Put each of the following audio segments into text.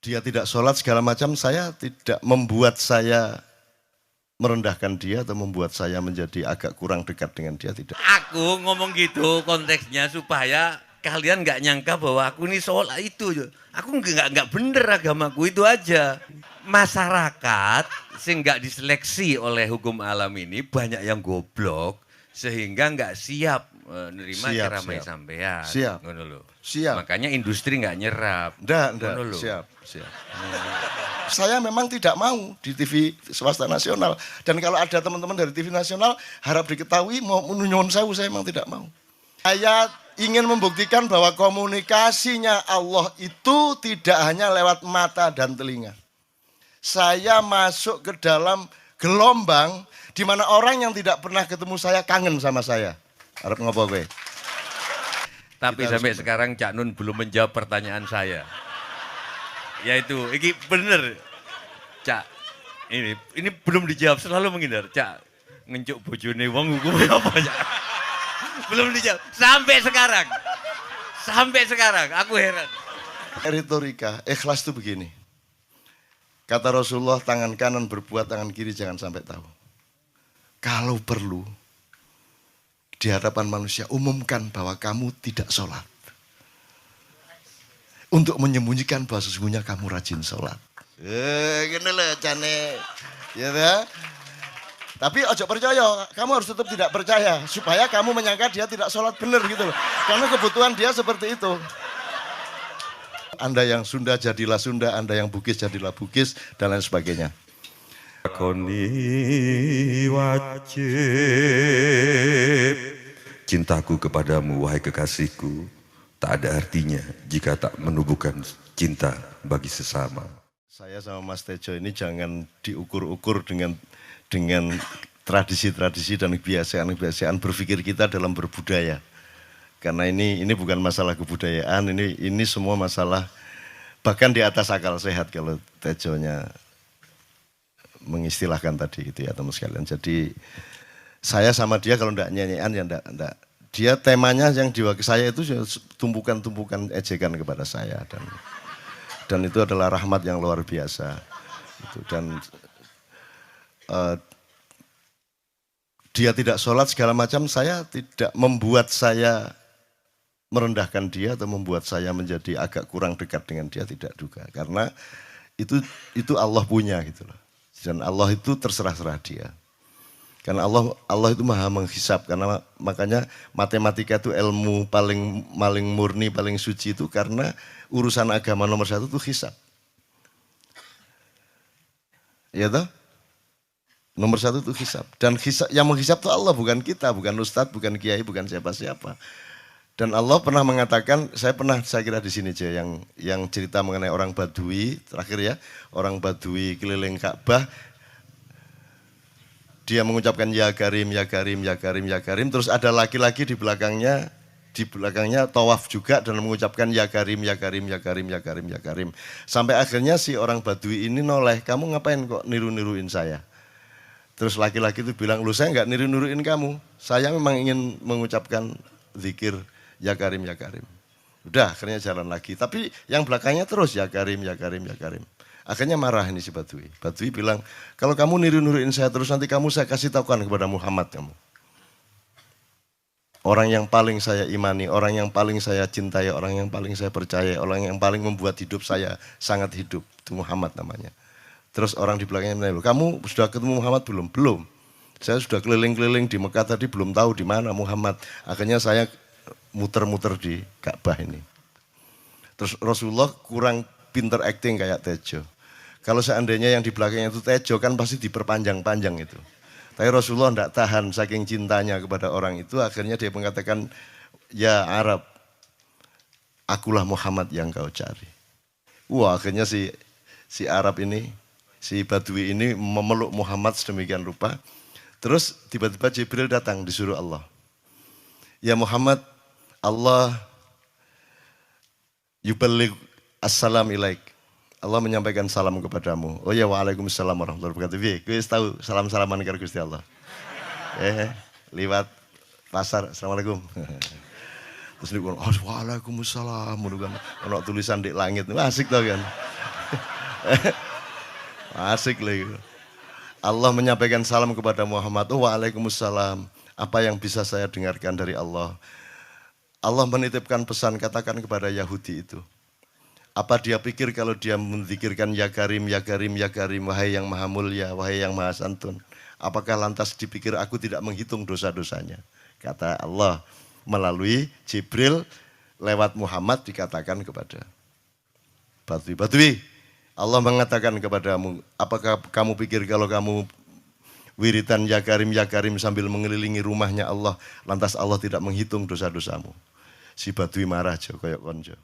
dia tidak sholat segala macam, saya tidak membuat saya merendahkan dia atau membuat saya menjadi agak kurang dekat dengan dia, tidak. Aku ngomong gitu konteksnya supaya kalian nggak nyangka bahwa aku ini sholat itu. Aku nggak bener agamaku itu aja. Masyarakat sih nggak diseleksi oleh hukum alam ini banyak yang goblok sehingga nggak siap menerima ceramah sampean. Siap. Siap. Makanya industri nggak nyerap. Enggak. Siap. Saya memang tidak mau di TV swasta nasional. Dan kalau ada teman-teman dari TV nasional harap diketahui mau nyuwun sewu, saya memang tidak mau. Saya ingin membuktikan bahwa komunikasinya Allah itu tidak hanya lewat mata dan telinga. Saya masuk ke dalam gelombang di mana orang yang tidak pernah ketemu saya kangen sama saya. Harap ngopo gue. Tapi sampai sekarang Cak Nun belum menjawab pertanyaan saya. Yaitu, ini bener, Cak. Ini belum dijawab, selalu menghindar. Cak, ngencuk bojone wong hukumnya apa, Cak? Belum dijawab, sampai sekarang, aku heran. Retorika, ikhlas itu begini. Kata Rasulullah, tangan kanan berbuat, tangan kiri jangan sampai tahu. Kalau perlu, di hadapan manusia, umumkan bahwa kamu tidak sholat. Untuk menyembunyikan bahwa sesungguhnya kamu rajin sholat. Gini loh, cane. Ya, ya. Tapi ojo percaya, kamu harus tetap tidak percaya. Supaya kamu menyangka dia tidak sholat benar gitu loh. Karena kebutuhan dia seperti itu. Anda yang Sunda jadilah Sunda, Anda yang Bugis jadilah Bugis, dan lain sebagainya. Lakoni wajib cintaku kepadamu, wahai kekasihku, tak ada artinya jika tak menumbuhkan cinta bagi sesama. Saya sama Mas Tejo ini jangan diukur-ukur dengan tradisi-tradisi dan kebiasaan-kebiasaan berpikir kita dalam berbudaya. Karena ini bukan masalah kebudayaan, ini semua masalah bahkan di atas akal sehat kalau Tejonya mengistilahkan tadi gitu ya teman sekalian. Jadi saya sama dia kalau enggak nyanyian ya enggak. Dia temanya yang diwakili saya itu tumpukan-tumpukan ejekan kepada saya dan itu adalah rahmat yang luar biasa. Gitu. Dan dia tidak sholat segala macam, saya tidak membuat saya merendahkan dia atau membuat saya menjadi agak kurang dekat dengan dia, tidak juga. Karena itu Allah punya gitu loh. Dan Allah itu terserah-serah dia. Karena Allah itu maha menghisap, karena makanya matematika itu ilmu paling murni, paling suci itu karena urusan agama nomor satu itu hisap. Ya toh? Nomor satu itu hisap. Dan yang menghisap itu Allah, bukan kita, bukan ustadz, bukan kiai, bukan siapa-siapa. Dan Allah pernah mengatakan, saya kira di sini aja yang cerita mengenai orang Badui, terakhir ya, orang Badui keliling Ka'bah. Dia mengucapkan ya Karim, ya Karim, ya Karim, ya Karim. Terus ada laki-laki di belakangnya tawaf juga dan mengucapkan ya Karim, ya Karim, ya Karim, ya Karim, ya Karim. Sampai akhirnya si orang Badui ini noleh, kamu ngapain kok niru-niruin saya? Terus laki-laki itu bilang, lu saya nggak niru-niruin kamu. Saya memang ingin mengucapkan zikir ya Karim, ya Karim. Udah akhirnya jalan lagi. Tapi yang belakangnya terus ya Karim, ya Karim, ya Karim. Akhirnya marah ini si Badui. Badui bilang, kalau kamu niru-niruin saya terus nanti saya kasih tahukan kepada Muhammad kamu. Orang yang paling saya imani, orang yang paling saya cintai, orang yang paling saya percaya, orang yang paling membuat hidup saya sangat hidup. Itu Muhammad namanya. Terus orang di belakangnya menanya, kamu sudah ketemu Muhammad belum? Belum. Saya sudah keliling-keliling di Mekah tadi belum tahu di mana Muhammad. Akhirnya saya muter-muter di Ka'bah ini. Terus Rasulullah kurang pinter acting kayak Tejo. Kalau seandainya yang di belakangnya itu Tejo kan pasti diperpanjang-panjang itu. Tapi Rasulullah tidak tahan saking cintanya kepada orang itu. Akhirnya dia mengatakan, ya Arab, akulah Muhammad yang kau cari. Wah akhirnya si Arab ini, si Badui ini memeluk Muhammad sedemikian rupa. Terus tiba-tiba Jibril datang disuruh Allah. Ya Muhammad, Allah yuballigh assalam ilaik. Allah menyampaikan salam kepadamu. Oh ya, waalaikumsalam warahmatullahi wabarakatuh. Gue tahu salam-salaman karo Gusti Allah. Lewat pasar, assalamualaikum. Terus dia bilang, waalaikumsalam. Ono tulisan di langit, asik tau kan. Asik lagi. Allah menyampaikan salam kepada Muhammad. Oh, waalaikumsalam. Apa yang bisa saya dengarkan dari Allah? Allah menitipkan pesan, katakan kepada Yahudi itu. Apa dia pikir kalau dia menzikirkan ya Karim, ya Karim, ya Karim, wahai yang maha mulia, wahai yang maha santun. Apakah lantas dipikir aku tidak menghitung dosa-dosanya? Kata Allah melalui Jibril lewat Muhammad dikatakan kepada Badui. Badui, Allah mengatakan kepadamu, apakah kamu pikir kalau kamu wiridan ya Karim sambil mengelilingi rumahnya Allah, lantas Allah tidak menghitung dosa-dosamu? Si Badui marah jo, koyok konjo.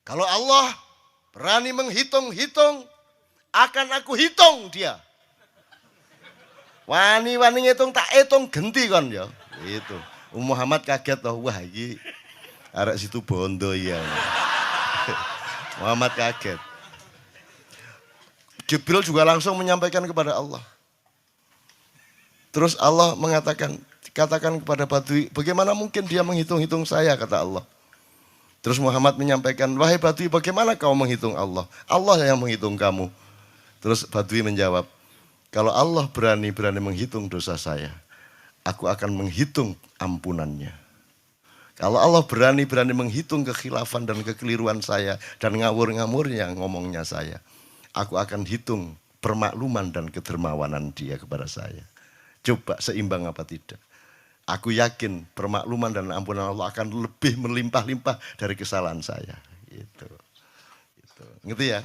Kalau Allah berani menghitung-hitung, akan aku hitung dia. Wani-wani ngitung tak hitung genti kon ya. Itu. Muhammad kaget toh, wah iki arek situ bondo ya. Muhammad kaget. Jibril juga langsung menyampaikan kepada Allah. Terus Allah mengatakan, katakan kepada Badui, bagaimana mungkin dia menghitung-hitung saya, kata Allah. Terus Muhammad menyampaikan, wahai Badui, bagaimana kau menghitung Allah? Allah yang menghitung kamu. Terus Badui menjawab, kalau Allah berani-berani menghitung dosa saya, aku akan menghitung ampunannya. Kalau Allah berani-berani menghitung kekhilafan dan kekeliruan saya dan ngawur-ngawurnya ngomongnya saya, aku akan hitung permakluman dan kedermawanan dia kepada saya. Coba seimbang apa tidak? Aku yakin permakluman dan ampunan Allah akan lebih melimpah-limpah dari kesalahan saya. Gitu. Ngerti ya?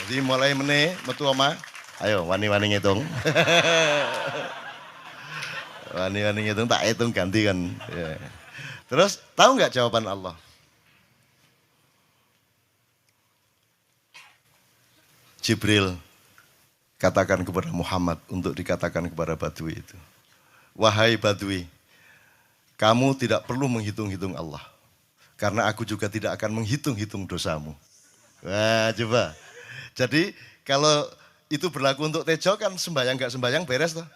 Jadi mulai meneh metu oma, ayo wani-wani ngitung. Wani-wani ngitung tak hitung ganti kan. Ya. Terus tahu nggak jawaban Allah? Jibril katakan kepada Muhammad untuk dikatakan kepada Badui itu. Wahai Badui, kamu tidak perlu menghitung-hitung Allah. Karena aku juga tidak akan menghitung-hitung dosamu. Wah, coba. Jadi kalau itu berlaku untuk Tejo kan sembahyang gak sembahyang beres toh?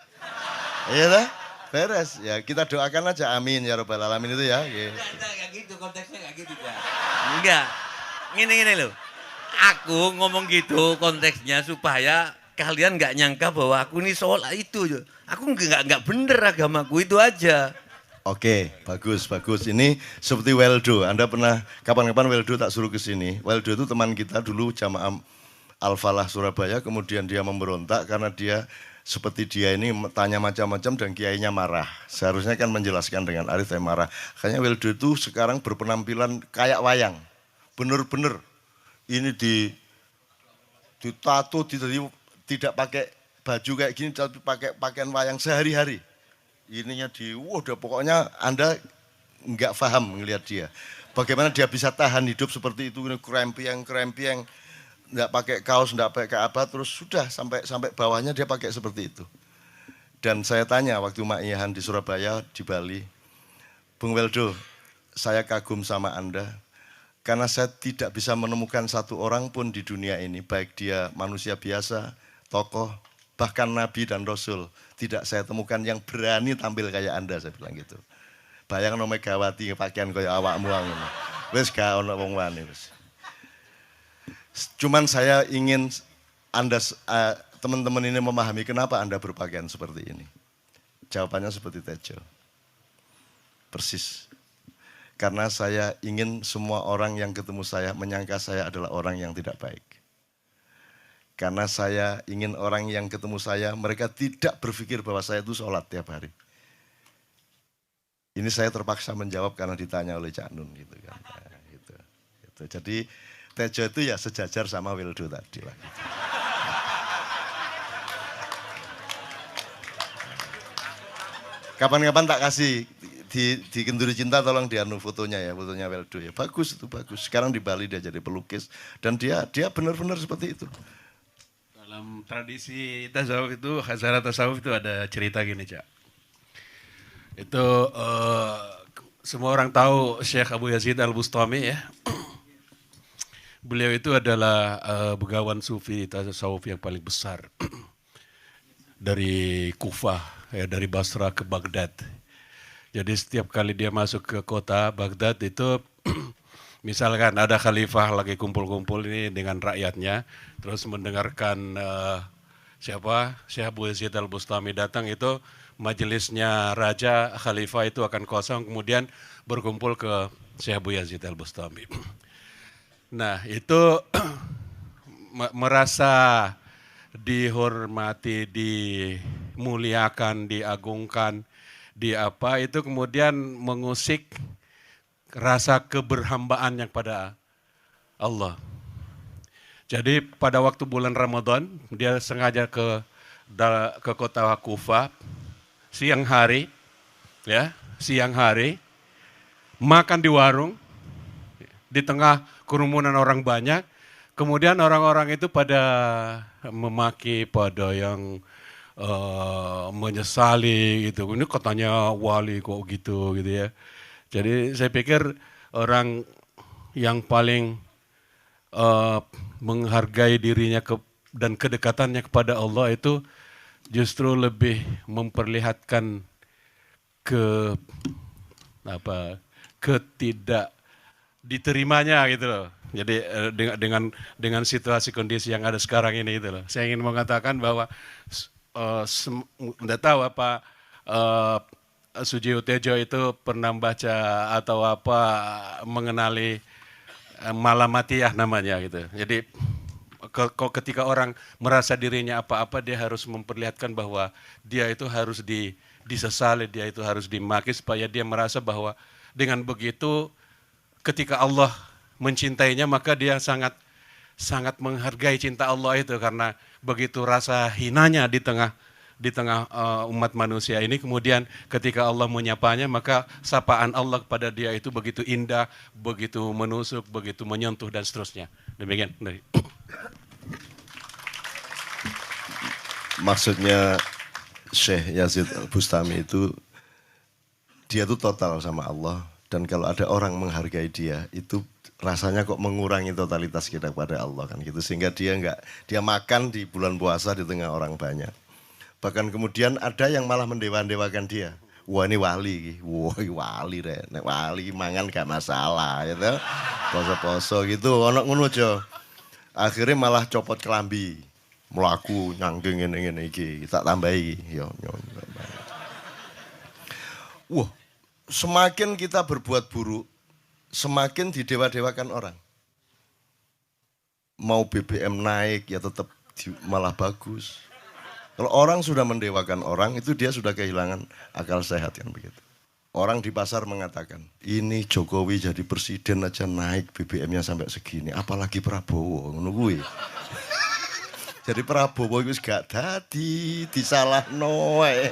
Iya toh? Beres. Ya kita doakan aja amin ya Rabbal Alamin itu ya. Enggak gitu, konteksnya enggak gitu. Enggak. Gini loh. Aku ngomong gitu konteksnya supaya kalian nggak nyangka bahwa aku ini sholat itu. Aku nggak bener agamaku itu aja. Oke, bagus. Ini seperti Weldo. Anda pernah kapan-kapan Weldo tak suruh ke sini. Weldo itu teman kita dulu jamaah Al-Falah Surabaya. Kemudian dia memberontak karena dia seperti dia ini tanya macam-macam dan kiainya marah. Seharusnya kan menjelaskan dengan arif tapi marah. Kayaknya Weldo itu sekarang berpenampilan kayak wayang. Bener-bener ini ditato, tidak pakai baju kayak gini, tapi pakai pakaian wayang sehari-hari. Ininya udah pokoknya Anda nggak paham ngelihat dia. Bagaimana dia bisa tahan hidup seperti itu, krempiang, nggak pakai kaos, nggak pakai apa, terus sudah sampai bawahnya dia pakai seperti itu. Dan saya tanya waktu Mak Ihan di Surabaya, di Bali, Bung Weldo, saya kagum sama Anda, karena saya tidak bisa menemukan satu orang pun di dunia ini, baik dia manusia biasa, tokoh, bahkan Nabi dan Rasul, tidak saya temukan yang berani tampil kayak Anda, saya bilang gitu. Bayang no Megawati pakaian kayak awakmu ngono. Wis gak ono wong wani wis. Cuman saya ingin Anda teman-teman ini memahami kenapa Anda berpakaian seperti ini. Jawabannya seperti Tejo. Persis. Karena saya ingin semua orang yang ketemu saya menyangka saya adalah orang yang tidak baik. Karena saya ingin orang yang ketemu saya, mereka tidak berpikir bahwa saya itu sholat tiap hari. Ini saya terpaksa menjawab karena ditanya oleh Cak Nun. Gitu kan. Nah, gitu. Jadi Tejo itu ya sejajar sama Weldo tadi lah. Gitu. Kapan-kapan tak kasih di Kenduri Cinta, tolong dianu fotonya ya, fotonya Weldo ya. Bagus itu, bagus. Sekarang di Bali dia jadi pelukis dan dia benar-benar seperti itu. Dalam tradisi tasawuf itu, khazanah tasawuf itu ada cerita gini, Cak. Itu semua orang tahu Syekh Abu Yazid Al-Bustami ya. Beliau itu adalah begawan sufi tasawuf yang paling besar. Dari Kufah, ya, dari Basra ke Baghdad. Jadi setiap kali dia masuk ke kota Baghdad itu Misalkan ada khalifah lagi kumpul-kumpul ini dengan rakyatnya, terus mendengarkan siapa Syekh Abu Yazid Al-Bustami datang, itu majelisnya raja khalifah itu akan kosong, kemudian berkumpul ke Syekh Abu Yazid Al-Bustami. Nah itu merasa dihormati, dimuliakan, diagungkan, itu kemudian mengusik rasa keberhambaan yang pada Allah. Jadi pada waktu bulan Ramadan dia sengaja ke kota Kufah siang hari, makan di warung di tengah kerumunan orang banyak. Kemudian orang-orang itu pada memaki, pada yang menyesali gitu. Ini katanya wali kok gitu ya. Jadi saya pikir orang yang paling menghargai dirinya dan kedekatannya kepada Allah itu justru lebih memperlihatkan ketidak diterimanya gitu loh. Jadi dengan situasi kondisi yang ada sekarang ini gitu loh. Saya ingin mengatakan bahwa tidak tahu apa Suji Utejo itu pernah baca atau apa mengenali Malamatiyah namanya gitu. Jadi ketika orang merasa dirinya apa-apa, dia harus memperlihatkan bahwa dia itu harus disesali, dia itu harus dimaki supaya dia merasa bahwa dengan begitu ketika Allah mencintainya maka dia sangat menghargai cinta Allah itu, karena begitu rasa hinanya di tengah umat manusia ini, kemudian ketika Allah menyapanya maka sapaan Allah kepada dia itu begitu indah, begitu menusuk, begitu menyentuh dan seterusnya. Demikian. Maksudnya Syekh Yazid Al-Bustami itu dia tuh total sama Allah, dan kalau ada orang menghargai dia itu rasanya kok mengurangi totalitas kita kepada Allah kan gitu, sehingga dia makan di bulan puasa di tengah orang banyak. Bahkan kemudian ada yang malah mendewa-dewakan dia. Wah ini wali, wali deh, nek wali mangan gak masalah gitu. Poso-poso gitu, ono ngono aja. Akhirnya malah copot kelambi, melaku nyanggeng ngene iki, tak tambahi yo. Wah, semakin kita berbuat buruk, semakin didewa-dewakan orang. Mau BBM naik ya tetap malah bagus. Kalau orang sudah mendewakan orang, itu dia sudah kehilangan akal sehat kan begitu. Orang di pasar mengatakan, ini Jokowi jadi presiden aja naik BBM-nya sampai segini, apalagi Prabowo, ngono kuwi. Jadi Prabowo itu gak dadi, disalahno wae.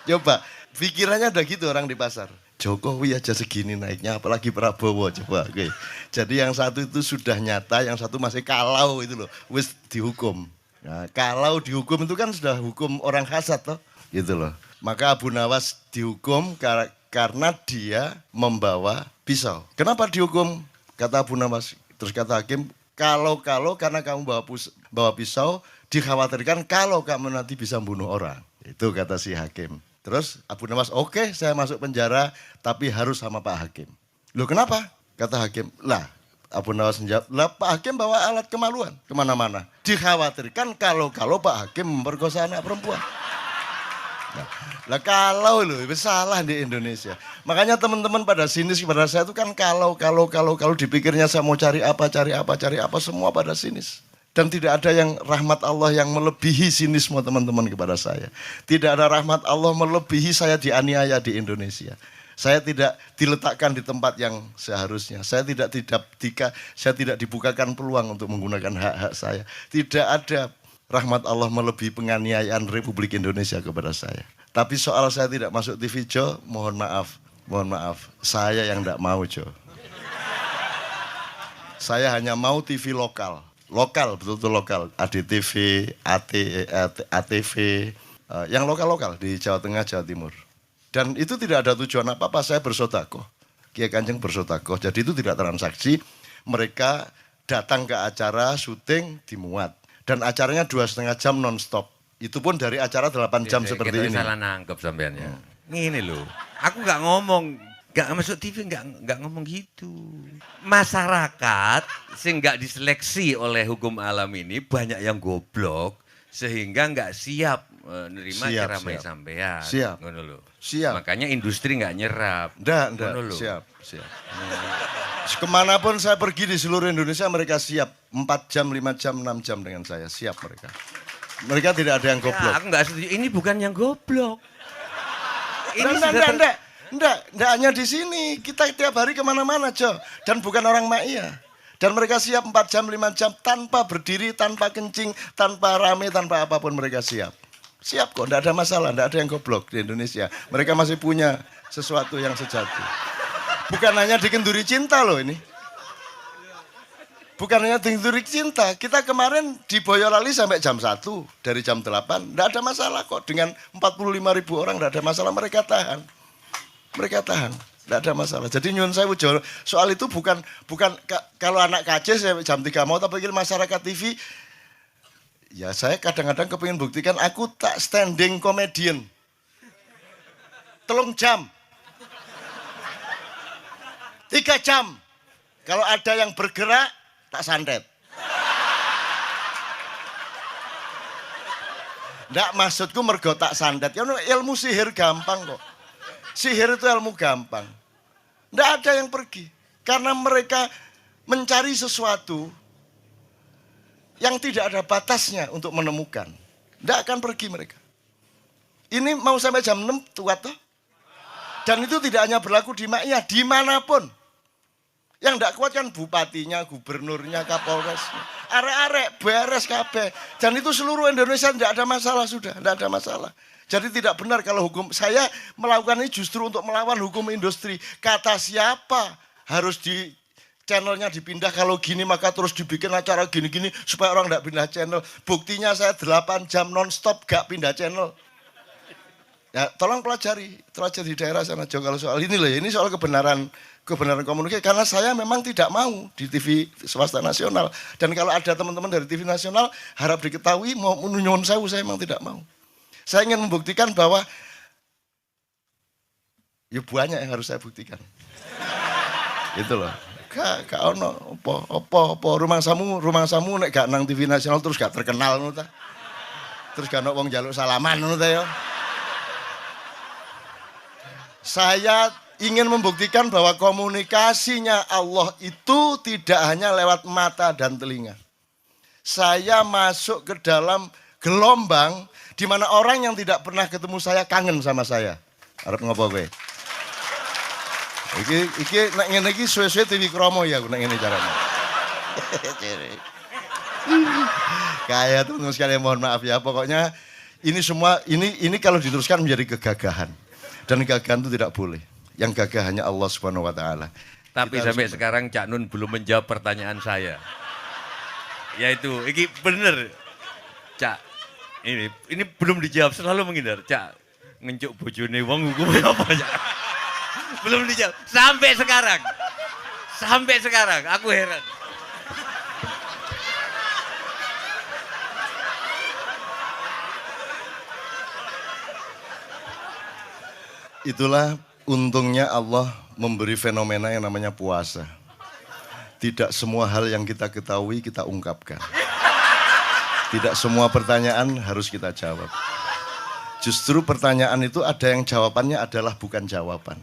Coba, pikirannya ada gitu orang di pasar. Jokowi aja segini naiknya, apalagi Prabowo, coba. Oke. Jadi yang satu itu sudah nyata, yang satu masih kalau itu loh, wis dihukum. Nah, kalau dihukum itu kan sudah hukum orang hasad toh, gitu loh. Maka Abu Nawas dihukum karena dia membawa pisau. Kenapa dihukum? Kata Abu Nawas, terus kata hakim, kalau karena kamu bawa pisau, dikhawatirkan kalau kamu nanti bisa bunuh orang. Itu kata si hakim. Terus Abu Nawas, oke, saya masuk penjara, tapi harus sama Pak Hakim. Loh kenapa? Kata hakim, lah Abu Nawas menjawab, lah Pak Hakim bawa alat kemaluan kemana-mana. Dikhawatirkan kalau Pak Hakim memperkosa anak perempuan. Lah kalau loh, itu salah di Indonesia. Makanya teman-teman pada sinis kepada saya itu kan kalau dipikirnya saya mau cari apa, semua pada sinis. Dan tidak ada yang rahmat Allah yang melebihi sinisme teman-teman kepada saya. Tidak ada rahmat Allah melebihi saya dianiaya di Indonesia. Saya tidak diletakkan di tempat yang seharusnya. Saya tidak dibukakan peluang untuk menggunakan hak-hak saya. Tidak ada rahmat Allah melebihi penganiayaan Republik Indonesia kepada saya. Tapi soal saya tidak masuk TV Jo, mohon maaf. Saya yang tidak mau Jo. Saya hanya mau TV lokal, betul-betul lokal. ADTV, ATV, yang lokal-lokal di Jawa Tengah, Jawa Timur. Dan itu tidak ada tujuan apa-apa, saya bersodakoh. Kiai Kanjeng bersodakoh, jadi itu tidak transaksi. Mereka datang ke acara, syuting, dimuat. Dan acaranya 2,5 jam non-stop. Itu pun dari acara 8 jam seperti ini. Kita salah nangkep sampean ya. Ini loh, aku gak ngomong Gak masuk TV nggak ngomong gitu. Masyarakat sing nggak diseleksi oleh hukum alam ini banyak yang goblok sehingga nggak siap nerima ceramah sampean. Siap. Ngono lho. Siap. Makanya industri nggak nyerap. Ndak. Ngono lho. Siap. Kemanapun saya pergi di seluruh Indonesia mereka siap 4 jam, 5 jam, 6 jam dengan saya. Siap mereka. Mereka tidak ada yang goblok. Ya, aku nggak setuju. Ini bukan yang goblok. Enggak hanya di sini. Kita tiap hari kemana-mana, Jo. Dan bukan orang Ma'iyah. Dan mereka siap 4 jam, 5 jam tanpa berdiri, tanpa kencing, tanpa rame, tanpa apapun mereka siap. Siap kok, enggak ada masalah, enggak ada yang goblok di Indonesia. Mereka masih punya sesuatu yang sejati. Bukan hanya dikenduri cinta loh ini. Bukan hanya dikenduri cinta. Kita kemarin di Boyolali sampai jam 1, dari jam 8. Enggak ada masalah kok. Dengan 45.000 orang enggak ada masalah, mereka tahan. Mereka tahan, tidak ada masalah. Jadi nyun saya soal itu bukan kalau anak KJ saya jam 3 mau tak panggil masyarakat TV. Ya saya kadang-kadang kepingin buktikan aku tak standing comedian. 3 jam. 3 jam. Kalau ada yang bergerak tak santet. Ndak maksudku mergo tak santet. Ya ilmu sihir gampang kok. Sihir itu ilmu gampang. Tidak ada yang pergi. Karena mereka mencari sesuatu yang tidak ada batasnya untuk menemukan. Tidak akan pergi mereka. Ini mau sampai jam 6 kuat toh? Dan itu tidak hanya berlaku di Ma'iyah, dimanapun. Yang tidak kuat kan bupatinya, gubernurnya, kapolresnya. Arek-arek, beres kabeh. Dan itu seluruh Indonesia tidak ada masalah sudah. Tidak ada masalah. Jadi tidak benar kalau hukum, saya melakukan ini justru untuk melawan hukum industri. Kata siapa harus di channelnya dipindah, kalau gini maka terus dibikin acara gini-gini supaya orang tidak pindah channel. Buktinya saya 8 jam non-stop gak pindah channel. Ya tolong pelajari di daerah sana Jo kalau soal ini loh ya, ini soal kebenaran komunikasi. Karena saya memang tidak mau di TV swasta nasional. Dan kalau ada teman-teman dari TV nasional harap diketahui mau nyuwun sewu, saya memang tidak mau. Saya ingin membuktikan bahwa ya banyak yang harus saya buktikan. Itu loh. Gak ono apa rumah samu nek gak nang TV nasional terus gak terkenal ngono ta. Terus gak ono wong njaluk salaman ngono ta ya. Saya ingin membuktikan bahwa komunikasinya Allah itu tidak hanya lewat mata dan telinga. Saya masuk ke dalam gelombang di mana orang yang tidak pernah ketemu saya kangen sama saya. Arep ngopo kowe? Iki nek ngene iki suwe-suwe TV Kromo ya aku nek ngene carane. Kayak teman-teman sekalian mohon maaf ya. Pokoknya ini semua ini kalau diteruskan menjadi kegagahan. Dan kegagahan itu tidak boleh. Yang gagah hanya Allah Subhanahu wa taala. Tapi sampai sekarang Cak Nun belum menjawab pertanyaan saya. Yaitu iki bener. Cak, ini belum dijawab, selalu menghindar. Cak, ngencuk bojone wong hukumnya apa, Cak? Belum dijawab sampai sekarang. Sampai sekarang aku heran. Itulah untungnya Allah memberi fenomena yang namanya puasa. Tidak semua hal yang kita ketahui kita ungkapkan. Tidak semua pertanyaan harus kita jawab. Justru pertanyaan itu ada yang jawabannya adalah bukan jawaban.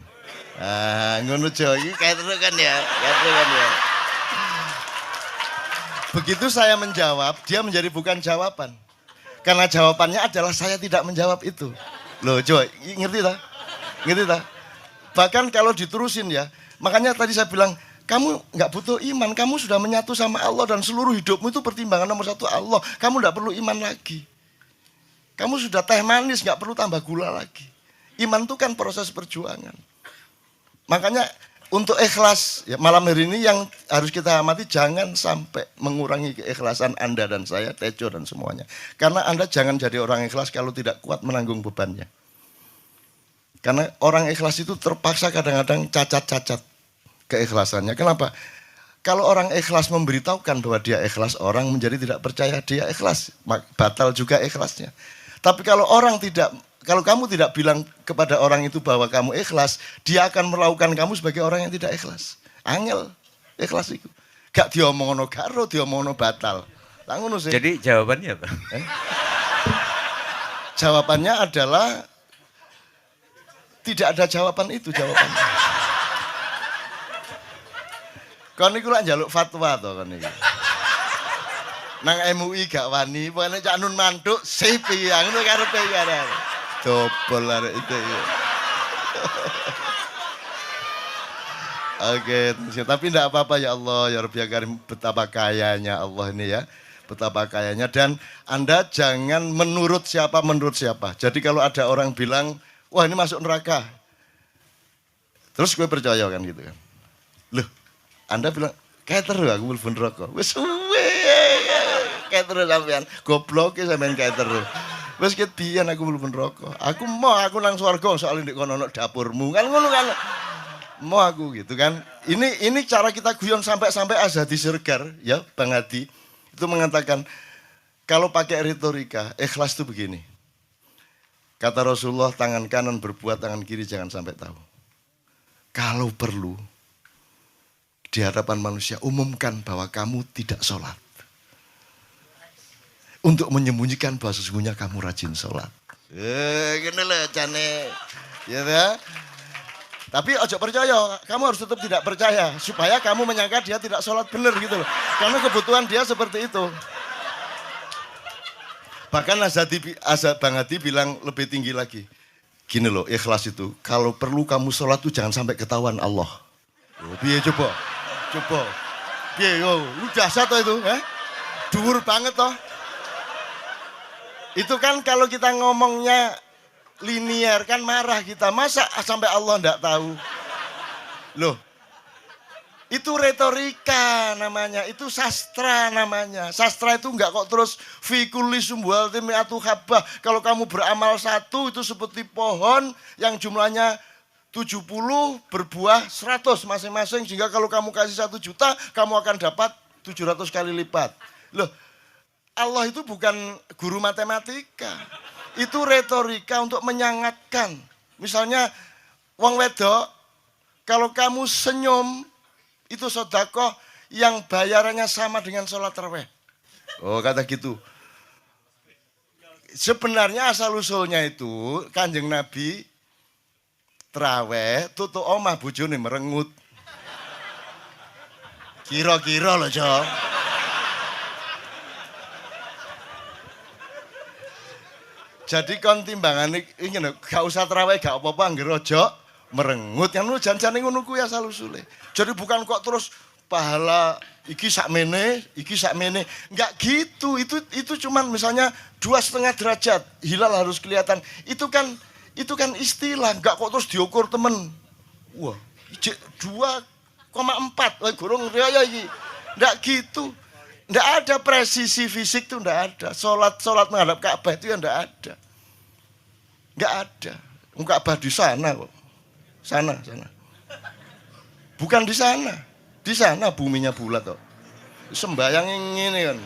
Ngono Jo, iki kayak terus kan ya. Begitu saya menjawab, dia menjadi bukan jawaban. Karena jawabannya adalah saya tidak menjawab itu. Loh Jo, ngerti tak? Ngerti tak? Bahkan kalau diterusin ya, makanya tadi saya bilang, kamu nggak butuh iman, kamu sudah menyatu sama Allah dan seluruh hidupmu itu pertimbangan nomor 1 Allah. Kamu nggak perlu iman lagi. Kamu sudah teh manis, nggak perlu tambah gula lagi. Iman itu kan proses perjuangan. Makanya untuk ikhlas, ya, malam hari ini yang harus kita amati, jangan sampai mengurangi keikhlasan Anda dan saya, Tejo dan semuanya. Karena Anda jangan jadi orang ikhlas kalau tidak kuat menanggung bebannya. Karena orang ikhlas itu terpaksa kadang-kadang cacat-cacat keikhlasannya. Kenapa? Kalau orang ikhlas memberitahukan bahwa dia ikhlas, orang menjadi tidak percaya dia ikhlas. Batal juga ikhlasnya. Tapi kalau orang tidak kalau kamu tidak bilang kepada orang itu bahwa kamu ikhlas, dia akan melakukan kamu sebagai orang yang tidak ikhlas. Angel ikhlas itu. Gak diomongno karo, diomongno batal. Lah ngono sih. Jadi jawabannya apa? Jawabannya adalah tidak ada jawaban itu jawabannya. Kon niku lak njaluk fatwa to kon niku. Nang MUI gak wani, pokoknya Cak Nun mantuk sipi yang ngono karepe ya. Dobol arek itu. Ya. Oke, tapi tidak apa-apa ya Allah, ya Rabbi ya Karim, betapa kayanya Allah ini ya. Betapa kayanya, dan Anda jangan menurut siapa. Jadi kalau ada orang bilang, wah ini masuk neraka, terus gue percaya kan gitu kan. Loh, Anda bilang, kayak terus aku melbun neraka. Wes suwe, kayak terus sampean, goblok sampean kayak terus. Wes ketian aku melbun neraka. Aku nang swarga soalnya ndek kono dapurmu kan ngono kan. Mau aku gitu kan. Ini cara kita guyon sampai Azhadi Sirgar ya Bang Hadi itu mengatakan kalau pakai retorika ikhlas itu begini. Kata Rasulullah, tangan kanan berbuat, tangan kiri jangan sampai tahu. Kalau perlu di hadapan manusia umumkan bahwa kamu tidak sholat. Untuk menyembunyikan bahwa sesungguhnya kamu rajin sholat. Gini loh cane. Ya ya. Tapi ojo percaya, kamu harus tetap tidak percaya supaya kamu menyangka dia tidak sholat benar gitu loh. Karena kebutuhan dia seperti itu. Bahkan Bang Hadi bilang lebih tinggi lagi. Gini loh, ikhlas itu, kalau perlu kamu sholat tuh jangan sampai ketahuan Allah. Oh, biar coba. Biar yo, lu dasar toh itu, Dhuwur banget toh. Itu kan kalau kita ngomongnya linier kan marah kita, masa sampai Allah enggak tahu. Loh, itu retorika namanya, itu sastra namanya. Sastra itu enggak kok terus fi kulli sumbuhatin mi'atu habbah. Kalau kamu beramal satu itu seperti pohon yang jumlahnya 70 berbuah 100 masing-masing, sehingga kalau kamu kasih 1 juta kamu akan dapat 700 kali lipat. Loh, Allah itu bukan guru matematika. Itu retorika untuk menyangatkan. Misalnya, wong wedok, kalau kamu senyum, itu sedekah yang bayarannya sama dengan sholat tarawih. Oh, kata gitu. Sebenarnya asal usulnya itu, Kanjeng Nabi, tarawih, tutuk omah bojone merengut. Kira-kira loh, Jong. Jadi kon timbangan ini gak usah terawih gak apa-apa anggere aja merengut yang lu janjane ngono kuwi asal usule. Jadi bukan kok terus pahala iki sakmene, enggak gitu. Itu cuman misalnya 2,5 derajat hilal harus kelihatan. Itu kan istilah, enggak kok terus diukur temen. Wah, 2,4. Wah, gorong raya iki. Enggak gitu. Enggak ada presisi fisik tuh enggak ada. Salat menghadap Ka'bah itu ya enggak ada. Enggak ada. Ka'bah di sana kok. Sana. Bukan di sana. Di sana buminya bulat kok. Sembayang ngene kan.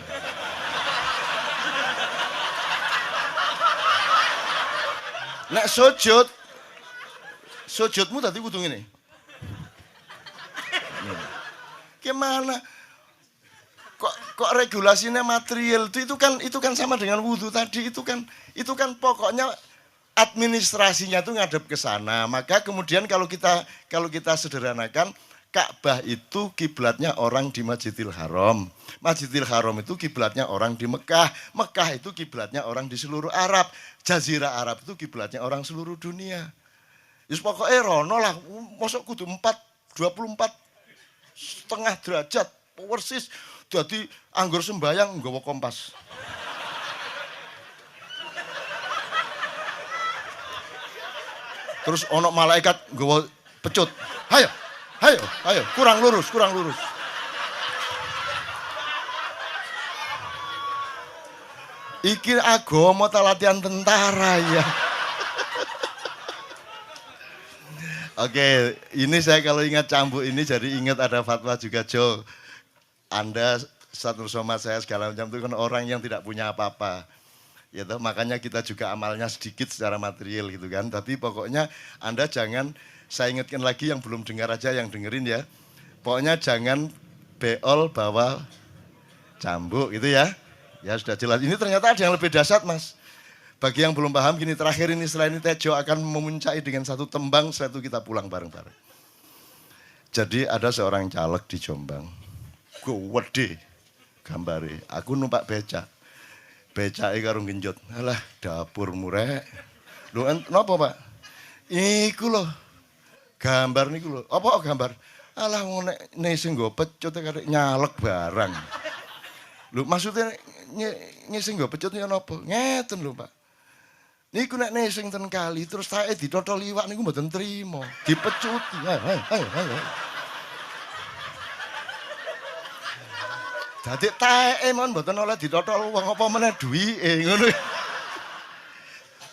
Nek sujudmu tadi kudu ngene. Gimana? Kok regulasinya material itu kan sama dengan wudhu tadi, itu kan pokoknya administrasinya itu ngadep ke sana. Maka kemudian kalau kita sederhanakan, Ka'bah itu kiblatnya orang di Masjidil Haram. Masjidil Haram itu kiblatnya orang di Mekah. Mekah itu kiblatnya orang di seluruh Arab. Jazirah Arab itu kiblatnya orang seluruh dunia. Yus pokoknya rono lah, masuk kudu 24,5 derajat persis. Jadi anggur sembayang nggawa kompas. Terus ono malaikat nggawa pecut. Hayo, kurang lurus. Iki agama ta latihan tentara ya. Oke, ini saya kalau ingat cambuk ini jadi ingat ada fatwa juga, Jo. Anda satu somad saya segala macam itu kan orang yang tidak punya apa-apa. Ya toh, makanya kita juga amalnya sedikit secara material gitu kan. Tapi pokoknya Anda jangan, saya ingatkan lagi yang belum dengar aja yang dengerin ya. Pokoknya jangan beol bawa cambuk gitu ya. Ya sudah jelas. Ini ternyata ada yang lebih dahsyat Mas. Bagi yang belum paham gini, terakhir ini setelah ini Tejo akan memuncai dengan satu tembang, setelah itu kita pulang bareng-bareng. Jadi ada seorang caleg di Jombang. Gede gambare. Aku numpak becak. Becake karo genjot. Alah, dapur murek. Lho napa, Pak? Iku lho. Gambar niku lho. Apa gambar? Alah wong nek sing nggo pecut karek nyalek barang. Lho maksudnya sing nggo pecut ya napa? Ngeten lho, Pak. Niku nek sing ten kali terus tae ditotol iwak niku mboten trimo. Dipecuti. Ayo. Dadi tae mon mboten oleh ditotol wong apa meneh duwike ngono.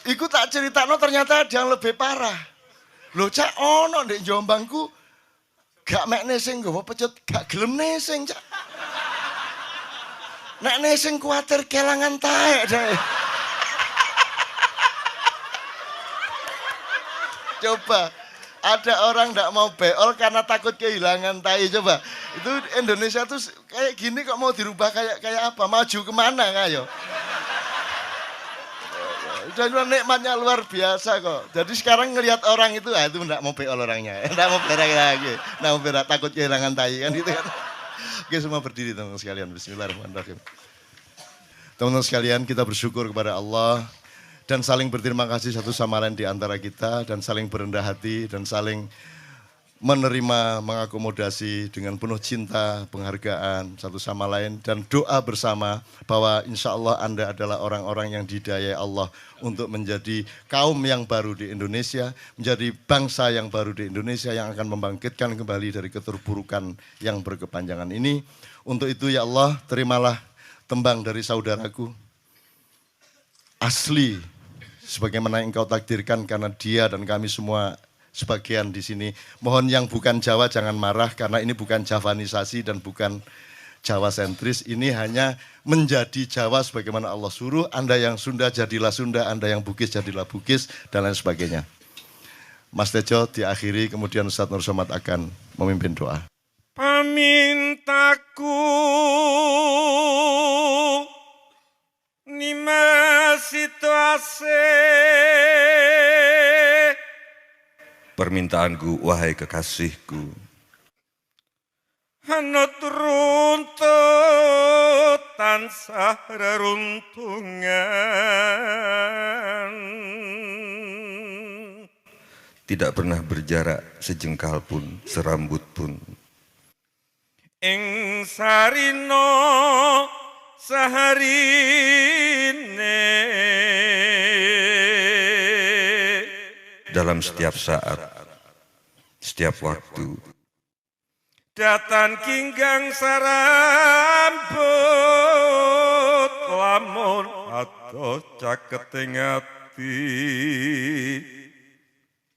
Iku tak critakno ternyata ada yang lebih parah. Lho cak ono ndek Jombangku gak mek nesing nggawa pecut, gak gelem nesing cak. Nek nesing kuwatir kelangan tae deh. Coba ada orang nggak mau beol karena takut kehilangan tai. Coba itu Indonesia tuh kayak gini kok mau dirubah kayak apa? Maju kemana ayo? Dan nikmatnya luar biasa kok. Jadi sekarang ngelihat orang itu, itu nggak mau beol orangnya, nggak mau berak lagi, nggak mau berak takut kehilangan tai kan gitu kan? Oke semua berdiri teman-teman sekalian. Bismillahirrahmanirrahim. Teman-teman sekalian kita bersyukur kepada Allah. Dan saling berterima kasih satu sama lain di antara kita dan saling berendah hati dan saling menerima, mengakomodasi dengan penuh cinta, penghargaan satu sama lain dan doa bersama bahwa insya Allah Anda adalah orang-orang yang didayai Allah untuk menjadi kaum yang baru di Indonesia, menjadi bangsa yang baru di Indonesia yang akan membangkitkan kembali dari keterpurukan yang berkepanjangan ini. Untuk itu ya Allah, terimalah tembang dari saudaraku asli sebagaimana Engkau takdirkan karena dia dan kami semua sebagian di sini. Mohon yang bukan Jawa jangan marah karena ini bukan Javanisasi dan bukan Jawa sentris. Ini hanya menjadi Jawa sebagaimana Allah suruh. Anda yang Sunda jadilah Sunda, Anda yang Bugis jadilah Bugis dan lain sebagainya. Mas Tejo diakhiri kemudian Ustadz Nur Somad akan memimpin doa. Pamintaku Nima situasi. Permintaanku, wahai kekasihku, Hanut runtut tansah reruntungan. tidak pernah berjarak sejengkal pun, serambut pun. Ing sarino saharine Dalam setiap saat, setiap waktu, datan kinggang sarambut lamun adoh caketing ati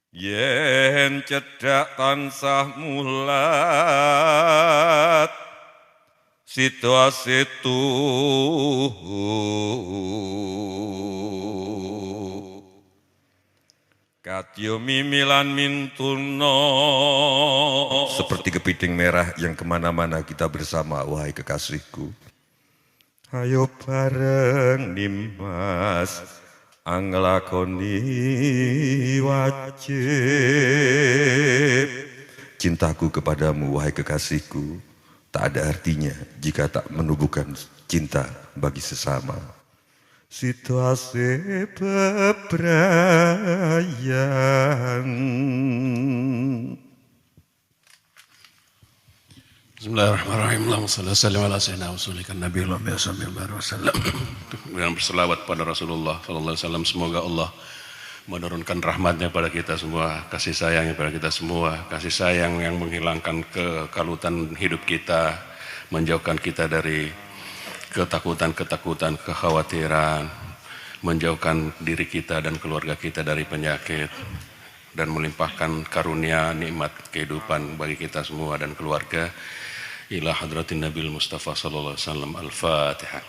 yen cedhak tansah mulat situasitu katyo mimilan mintuno seperti kepiting merah yang kemana-mana kita bersama, wahai kekasihku. ayo bareng nimas anglakoni wajib. Cintaku kepadamu, wahai kekasihku, tak ada artinya jika tak menumbuhkan cinta bagi sesama. Situasi bebrayan. Bismillahirrahmanirrahim. Allahumma shalli wa sallim ala sayyidina Rasulika Nabi wasallam. Dan berselawat pada Rasulullah sallallahu alaihi wasallam. Semoga Allah menurunkan rahmatnya pada kita semua, kasih sayangnya pada kita semua, kasih sayang yang menghilangkan kekalutan hidup kita, menjauhkan kita dari ketakutan-ketakutan, kekhawatiran, menjauhkan diri kita dan keluarga kita dari penyakit, dan melimpahkan karunia nikmat kehidupan bagi kita semua dan keluarga. Ila hadratin Nabil Mustafa sallallahu alaihi wasallam. Al-Fatihah.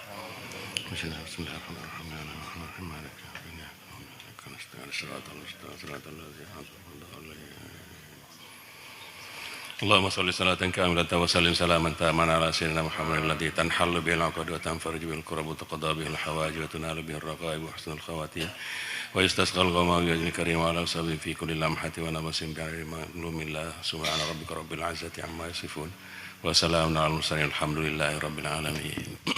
اللهم صل صلاة كاملة وسلم سلاما تاما على سيدنا محمد الذي تنحل به العقد وتنفرج به الكرب وتقضى به الحوائج وتنال به الرغائب وحسن الخواتيم ويستسقى الغمام بوجه الكريم وعلى وصحبه في كل لمحة ونفس بعلم معلوم الله سبحان ربك رب العزة عما يصفون وسلام على المرسلين الحمد لله رب العالمين.